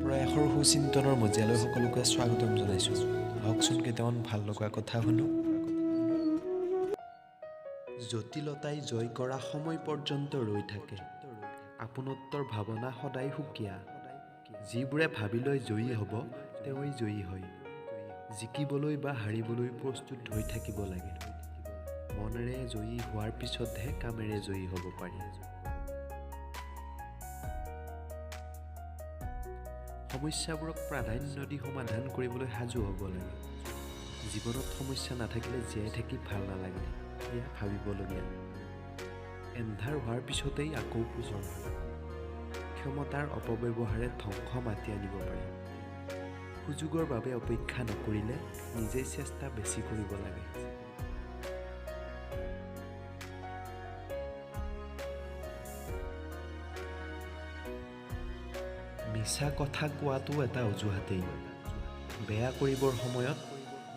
প্ৰয়াসৰ সুচিন্তনৰ মজিয়ালৈ সকলোকে স্বাগতম জনাইছোঁ। আহকচোন কেইটামান ভাল লগা কথা শুনো। জটিলতাই জয় কৰা সময় পৰ্যন্ত ৰৈ থাকে। আপোনত্বৰ ভাৱনা সদায় সুকীয়া। যিবোৰে ভাবি লয় জয়ী হ'ব, তেওঁই জয়ী হয়। জিকিবলৈ বা হাৰিবলৈ প্ৰস্তুত হৈ থাকিব লাগে। মনেৰে জয়ী হোৱাৰ পিছতহে কামেৰে জয়ী হ'ব পাৰি। সমস্যাবোৰক প্ৰাধান্য দি সমাধান কৰিবলৈ সাজু হ'ব লাগে। জীৱনত সমস্যা নাথাকিলে জীয়াই থাকি ভাল নালাগে, এয়া ভাবিবলগীয়া। এন্ধাৰ হোৱাৰ পিছতেই আকৌ পোহৰ হয়। ক্ষমতাৰ অপব্যৱহাৰে ধ্বংস মাতি আনিব পাৰে। সুযোগৰ বাবে অপেক্ষা নকৰিলে নিজেই চেষ্টা বেছি কৰিব লাগে। মিছা কথা কোৱাটো এটা অজুহাতেই। বেয়া কৰিবৰ সময়ত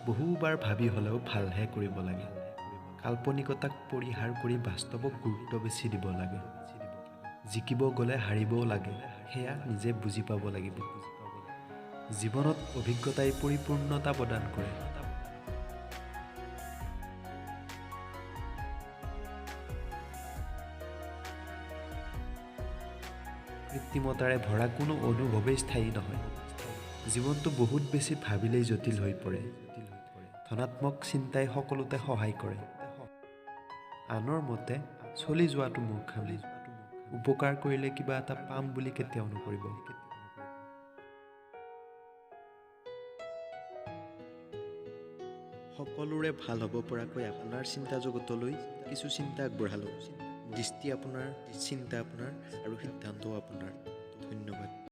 বহুবাৰ ভাবি হ'লেও ভালহে কৰিব লাগে। কাল্পনিকতাক পৰিহাৰ কৰি বাস্তৱক গুৰুত্ব বেছি দিব লাগে। জিকিব গ'লে হাৰিবও লাগে, সেয়া নিজে বুজি পাব লাগিব। জীৱনত অভিজ্ঞতাই পৰিপূৰ্ণতা প্ৰদান কৰে। কৃত্ৰিমতাৰে ভৰা কোনো অনুভৱেই স্থায়ী নহয়। জীৱনটো বহুত বেছি ভাবিলেই জটিল হৈ পৰে। ধনাত্মক চিন্তাই সকলোতে সহায় কৰে। আনৰ মতে চলি যোৱাটো মূৰ্খামি। উপকাৰ কৰিলে কিবা এটা পাম বুলি কেতিয়াও নকৰিব। সকলোৰে ভাল হ'ব পৰাকৈ আপোনাৰ চিন্তা জগতলৈ কিছু চিন্তা আগবঢ়ালোঁ। দৃষ্টি আপোনাৰ, চিন্তা আপোনাৰ আৰু সিদ্ধান্তও আপোনাৰ। ধন্যবাদ।